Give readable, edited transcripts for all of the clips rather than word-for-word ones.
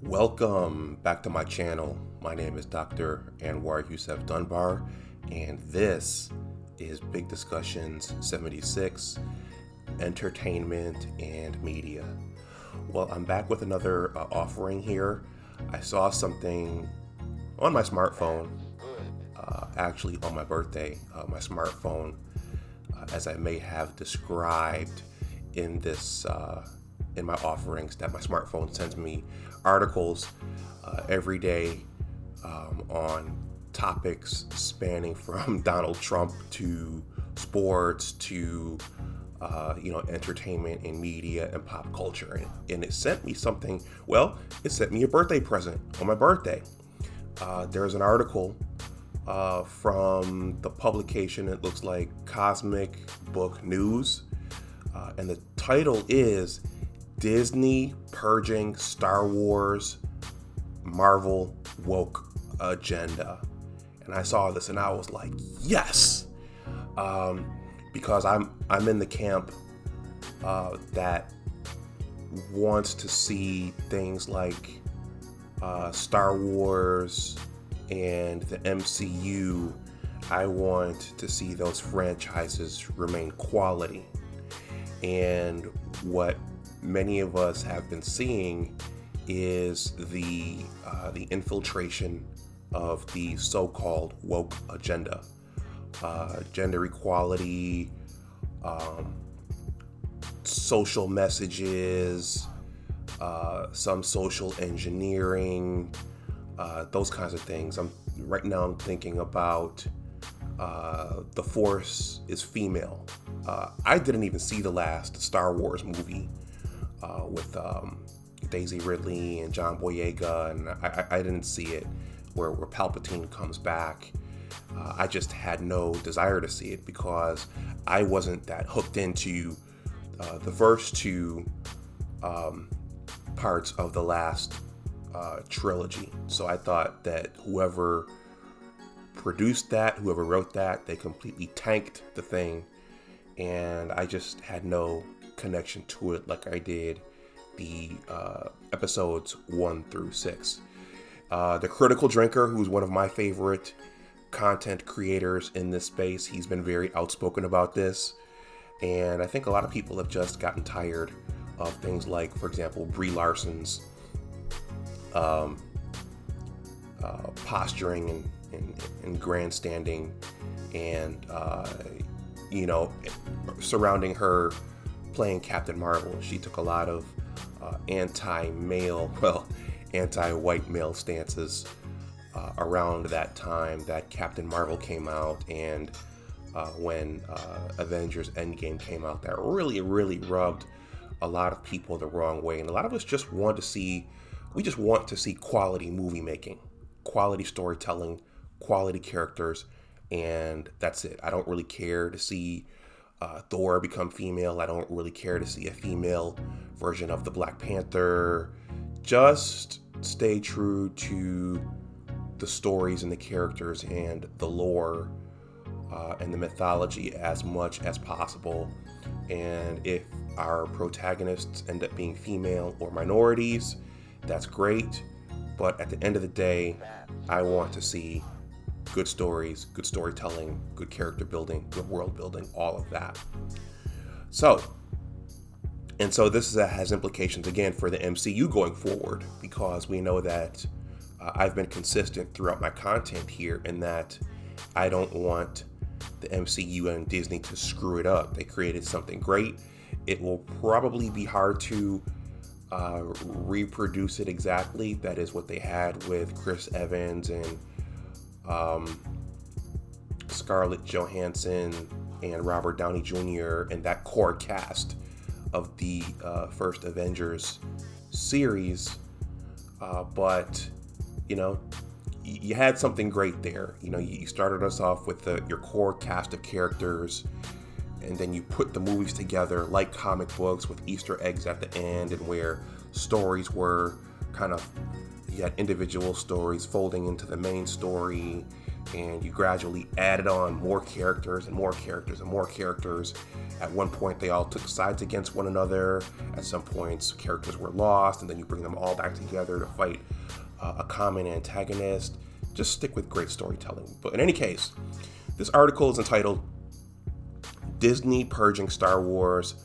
Welcome back to my channel. My name is Dr. Anwar Youssef Dunbar, and this is Big Discussions 76, Entertainment and Media. Well, I'm back with another offering here. I saw something on my smartphone, actually on my birthday. My smartphone, as I may have described in this in my offerings, that my smartphone sends me articles every day on topics spanning from Donald Trump to sports to entertainment and media and pop culture, and it sent me something. Well, it sent me a birthday present on my birthday. There's an article from the publication, it looks like Cosmic Book News, and the title is Disney Purging Star Wars Marvel Woke Agenda. And I saw this and I was like, yes, because I'm in the camp that wants to see things like Star Wars and the MCU. I want to see those franchises remain quality. And what many of us have been seeing is the infiltration of the so-called woke agenda, gender equality, social messages, some social engineering, those kinds of things. I'm thinking about the Force is female. I didn't even see the last Star Wars movie with Daisy Ridley and John Boyega, and I didn't see it where Palpatine comes back. I just had no desire to see it because I wasn't that hooked into the first two parts of the last trilogy. So I thought that whoever produced that, whoever wrote that, they completely tanked the thing, and I just had no connection to it like I did the episodes 1 through 6. The Critical Drinker, who's one of my favorite content creators in this space, he's been very outspoken about this, and I think a lot of people have just gotten tired of things like, for example, Brie Larson's posturing and grandstanding, and surrounding her playing Captain Marvel. She took a lot of anti-white male stances around that time that Captain Marvel came out, and when Avengers Endgame came out, that really rubbed a lot of people the wrong way. And a lot of us just want to see quality movie making, quality storytelling, quality characters, and that's it. I don't really care to see Thor become female. I don't really care to see a female version of the Black Panther. Just stay true to the stories and the characters and the lore and the mythology as much as possible. And if our protagonists end up being female or minorities, that's great. But at the end of the day, I want to see good stories, good storytelling, good character building, good world building, all of that. So this has implications again for the MCU going forward, because we know that I've been consistent throughout my content here in that I don't want the MCU and Disney to screw it up. They created something great. It will probably be hard to reproduce it exactly. That is what they had with Chris Evans and Scarlett Johansson and Robert Downey Jr. and that core cast of the first Avengers series, but you had something great there. You started us off with your core cast of characters, and then you put the movies together like comic books with Easter eggs at the end, and where stories were you had individual stories folding into the main story. and you gradually added on more characters and more characters and more characters. At one point, they all took sides against one another. At some points, characters were lost, and then you bring them all back together to fight a common antagonist. Just stick with great storytelling. But in any case, this article is entitled Disney Purging Star Wars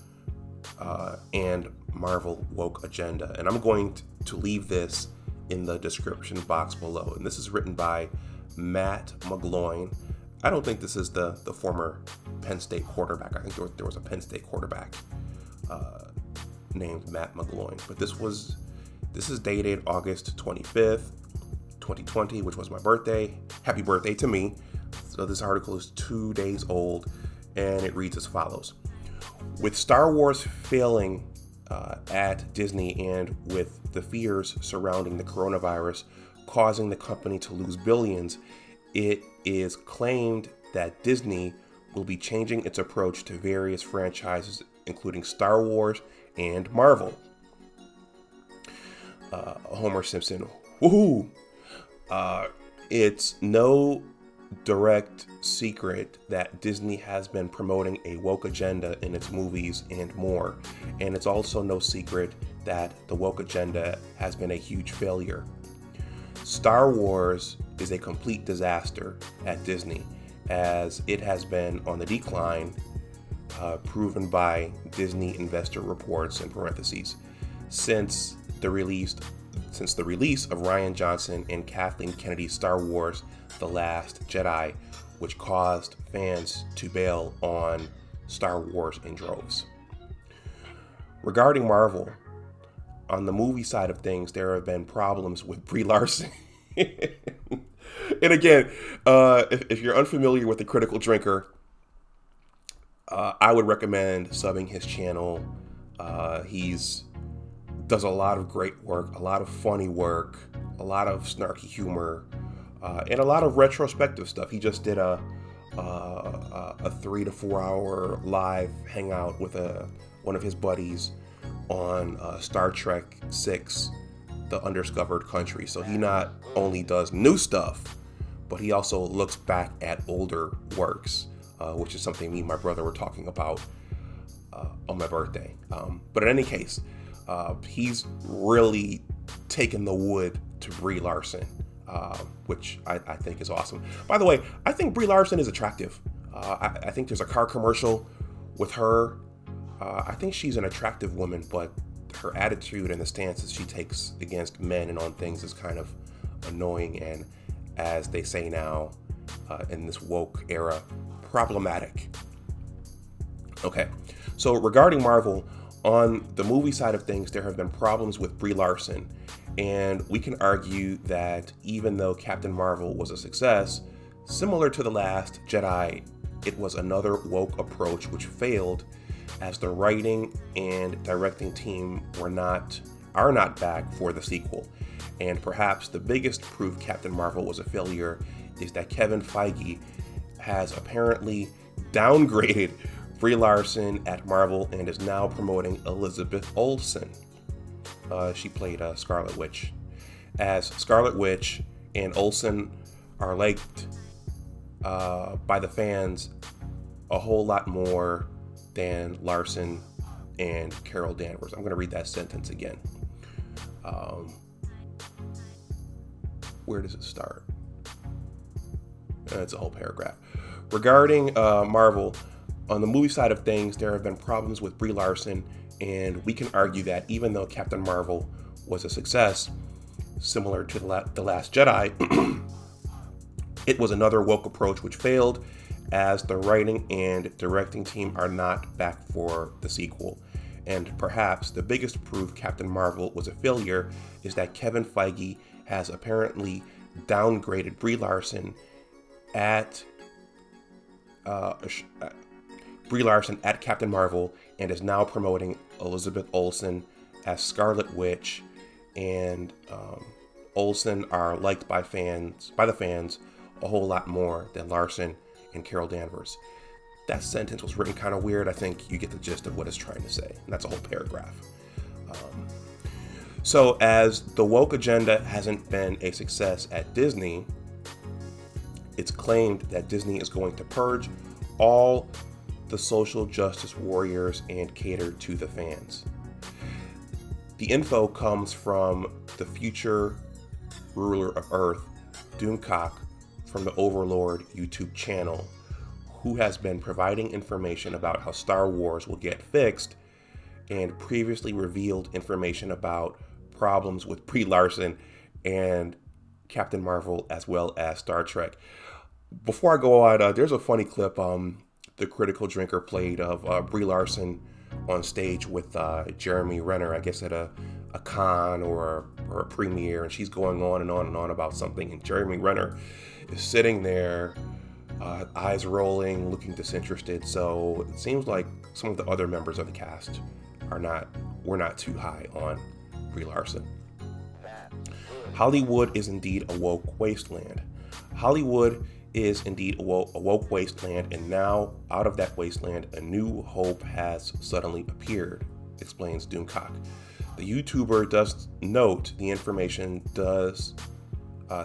and Marvel Woke Agenda. And I'm going to leave this in the description box below. And this is written by Matt McGloin. I don't think this is the former Penn State quarterback. I think there was a Penn State quarterback named Matt McGloin. But this is dated August 25th, 2020, which was my birthday. Happy birthday to me. So this article is 2 days old, and it reads as follows. With Star Wars failing at Disney and with the fears surrounding the coronavirus causing the company to lose billions, it is claimed that Disney will be changing its approach to various franchises, including Star Wars and Marvel. Homer Simpson, woohoo! It's no direct secret that Disney has been promoting a woke agenda in its movies and more. And it's also no secret that the woke agenda has been a huge failure. Star Wars is a complete disaster at Disney, as it has been on the decline, proven by Disney investor reports in parentheses, since the release of Rian Johnson and Kathleen Kennedy's Star Wars The Last Jedi, which caused fans to bail on Star Wars in droves. Regarding Marvel, on the movie side of things, there have been problems with Brie Larson. And again, if you're unfamiliar with the Critical Drinker, I would recommend subbing his channel. He's does a lot of great work, a lot of funny work, a lot of snarky humor, and a lot of retrospective stuff. He just did a 3 to 4 hour live hangout with one of his buddies on Star Trek VI, The Undiscovered Country. So he not only does new stuff, but he also looks back at older works, which is something me and my brother were talking about on my birthday. But in any case, he's really taken the wood to Brie Larson, which I think is awesome. By the way, I think Brie Larson is attractive. I think there's a car commercial with her. I think she's an attractive woman, but her attitude and the stances she takes against men and on things is kind of annoying and, as they say now, in this woke era, problematic. Okay, so regarding Marvel, on the movie side of things, there have been problems with Brie Larson, and we can argue that even though Captain Marvel was a success, similar to The Last Jedi, it was another woke approach which failed, as the writing and directing team are not back for the sequel. And perhaps the biggest proof Captain Marvel was a failure is that Kevin Feige has apparently downgraded Brie Larson at Marvel and is now promoting Elizabeth Olsen. She played Scarlet Witch. As Scarlet Witch and Olsen are liked by the fans a whole lot more than Larson and Carol Danvers. I'm going to read that sentence again. Where does it start? It's a whole paragraph. Regarding Marvel, on the movie side of things, there have been problems with Brie Larson, and we can argue that even though Captain Marvel was a success, similar to The Last Jedi, it was another woke approach which failed, as the writing and directing team are not back for the sequel. And perhaps the biggest proof Captain Marvel was a failure is that Kevin Feige has apparently downgraded Brie Larson at Captain Marvel and is now promoting Elizabeth Olsen as Scarlet Witch, and Olsen are liked by the fans a whole lot more than Larson and Carol Danvers. That sentence was written kind of weird. I think you get the gist of what it's trying to say, and that's a whole paragraph. So as the woke agenda hasn't been a success at Disney, it's claimed that Disney is going to purge all the social justice warriors and cater to the fans. The info comes from the future ruler of Earth, Doomcock, from the Overlord YouTube channel, who has been providing information about how Star Wars will get fixed and previously revealed information about problems with Brie Larson and Captain Marvel as well as Star Trek. Before I go on, there's a funny clip the Critical Drinker played of Brie Larson on stage with Jeremy Renner, I guess at a con or a premiere, and she's going on and on and on about something, and Jeremy Renner is sitting there, eyes rolling, looking disinterested. So it seems like some of the other members of the cast were not too high on Brie Larson. Hollywood is indeed a woke wasteland. Hollywood is indeed a woke wasteland, and now out of that wasteland, a new hope has suddenly appeared, explains Doomcock. The YouTuber does note the information does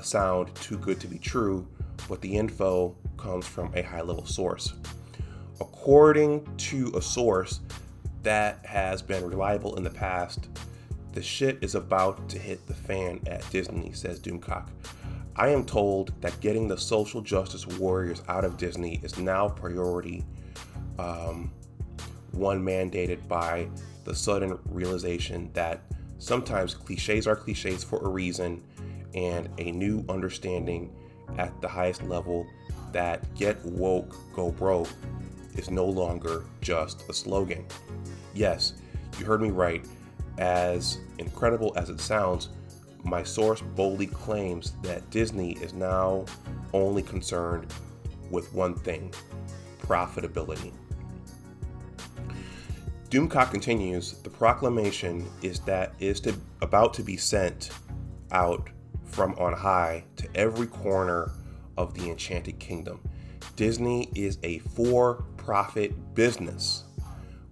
sound too good to be true, but the info comes from a high-level source. According to a source that has been reliable in the past, the shit is about to hit the fan at Disney, says Doomcock. I am told that getting the social justice warriors out of Disney is now priority one mandated by the sudden realization that sometimes cliches are cliches for a reason, and a new understanding at the highest level that get woke, go broke is no longer just a slogan. Yes, you heard me right. As incredible as it sounds, my source boldly claims that Disney is now only concerned with one thing: profitability. Doomcock continues, the proclamation is about to be sent out from on high to every corner of the Enchanted Kingdom. Disney is a for-profit business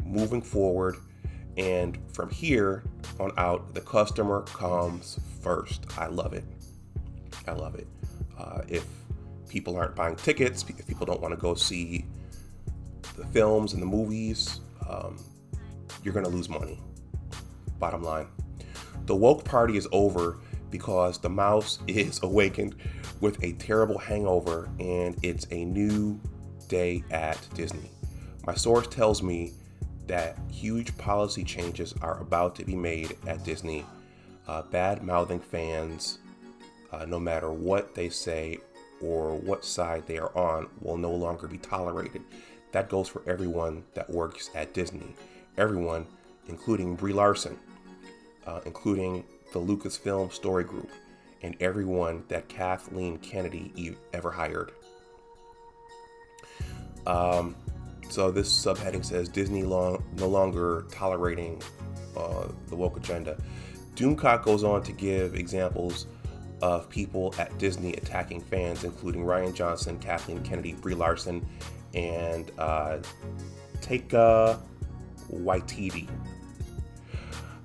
moving forward, and from here on out, the customer comes first. I love it. I love it. If people aren't buying tickets, if people don't want to go see the films and the movies, you're going to lose money. Bottom line. The woke party is over because the mouse is awakened with a terrible hangover, and it's a new day at Disney. My source tells me that huge policy changes are about to be made at Disney. Bad-mouthing fans, no matter what they say or what side they are on, will no longer be tolerated. That goes for everyone that works at Disney. Everyone, including Brie Larson, including the Lucasfilm Story Group, and everyone that Kathleen Kennedy ever hired. So this subheading says Disney no longer tolerating the woke agenda. Doomcock goes on to give examples of people at Disney attacking fans, including Rian Johnson, Kathleen Kennedy, Brie Larson, and Taika Waititi.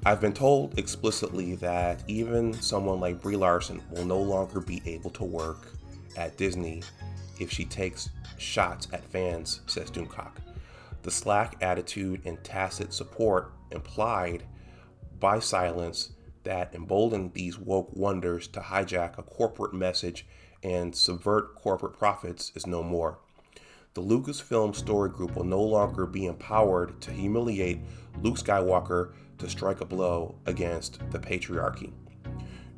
I've been told explicitly that even someone like Brie Larson will no longer be able to work at Disney if she takes shots at fans, says Doomcock. The slack attitude and tacit support implied by silence that emboldened these woke wonders to hijack a corporate message and subvert corporate profits is no more. The Lucasfilm Story Group will no longer be empowered to humiliate Luke Skywalker to strike a blow against the patriarchy.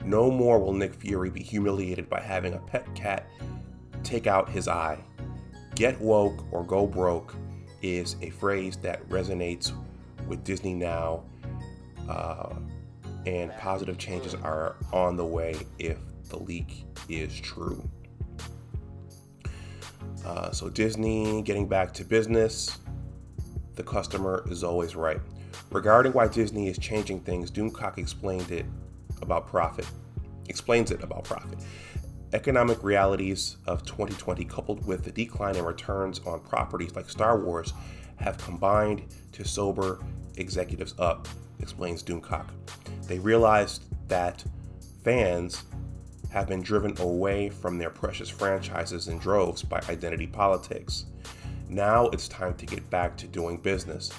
No more will Nick Fury be humiliated by having a pet cat take out his eye. Get woke or go broke is a phrase that resonates with Disney now, and positive changes are on the way if the leak is true. So Disney getting back to business, the customer is always right. Regarding why Disney is changing things, Doomcock explains it about profit. Economic realities of 2020, coupled with the decline in returns on properties like Star Wars, have combined to sober executives up, explains Doomcock. They realized that fans have been driven away from their precious franchises in droves by identity politics. Now it's time to get back to doing business.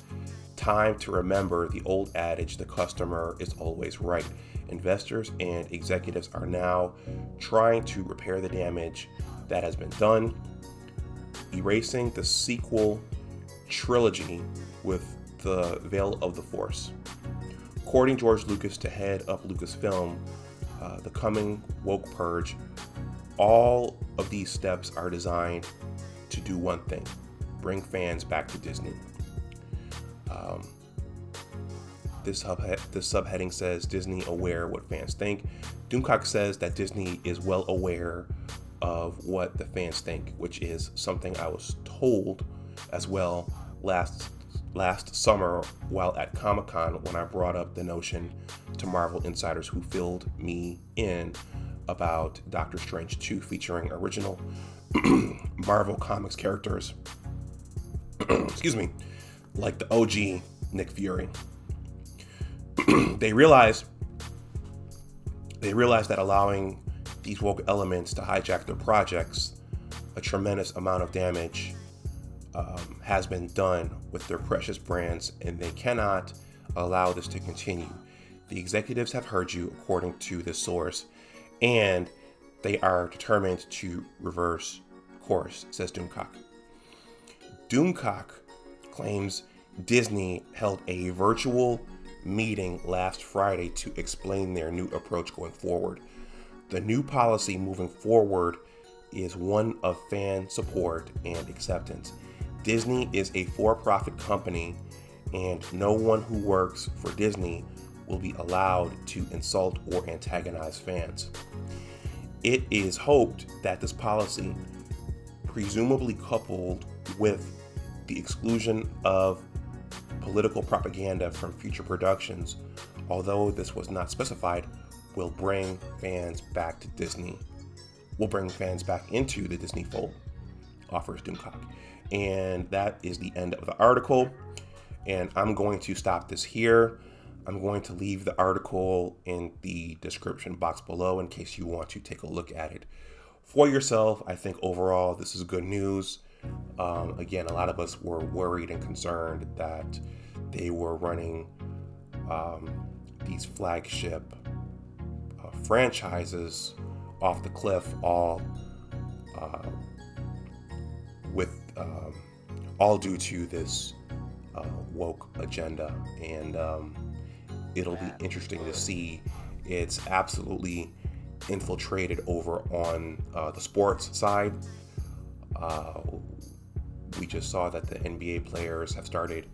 Time to remember the old adage, the customer is always right. Investors and executives are now trying to repair the damage that has been done, erasing the sequel trilogy with the veil of the Force. According George Lucas to head up Lucasfilm, the coming woke purge, all of these steps are designed to do one thing: bring fans back to Disney. This subheading says Disney aware what fans think. Doomcock says that Disney is well aware of what the fans think, which is something I was told as well last summer while at Comic-Con, when I brought up the notion to Marvel insiders who filled me in about Doctor Strange 2 featuring original Marvel Comics characters, excuse me, like the OG Nick Fury. They realized that allowing these woke elements to hijack their projects, a tremendous amount of damage has been done with their precious brands, and they cannot allow this to continue. The executives have heard you, according to this source, and they are determined to reverse course, says Doomcock. Doomcock claims Disney held a virtual meeting last Friday to explain their new approach going forward. The new policy moving forward is one of fan support and acceptance. Disney is a for-profit company, and no one who works for Disney will be allowed to insult or antagonize fans. It is hoped that this policy, presumably coupled with the exclusion of political propaganda from future productions, although this was not specified, will bring fans back to Disney. Will bring fans back into the Disney fold, offers Doomcock. And that is the end of the article. And I'm going to stop this here. I'm going to leave the article in the description box below in case you want to take a look at it for yourself. I think overall this is good news. Again, a lot of us were worried and concerned that they were running these flagship franchises off the cliff, all due to this woke agenda, and it'll be interesting to see. It's absolutely infiltrated over on the sports side. We just saw that the NBA players have started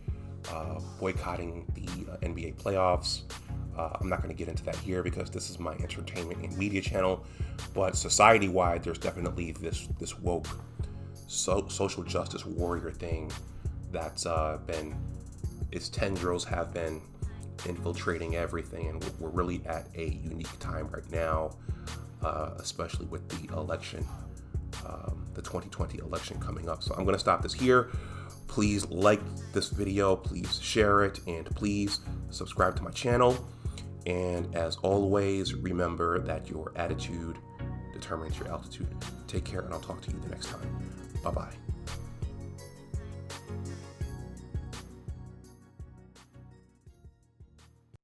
boycotting the NBA playoffs. I'm not going to get into that here because this is my entertainment and media channel, but society-wide, there's definitely this woke social justice warrior thing that's its tendrils have been infiltrating everything, and we're really at a unique time right now, especially with the election, the 2020 election coming up. So I'm going to stop this here. Please like this video, please share it, and please subscribe to my channel. And as always, remember that your attitude determines your altitude. Take care, and I'll talk to you the next time. Bye-bye.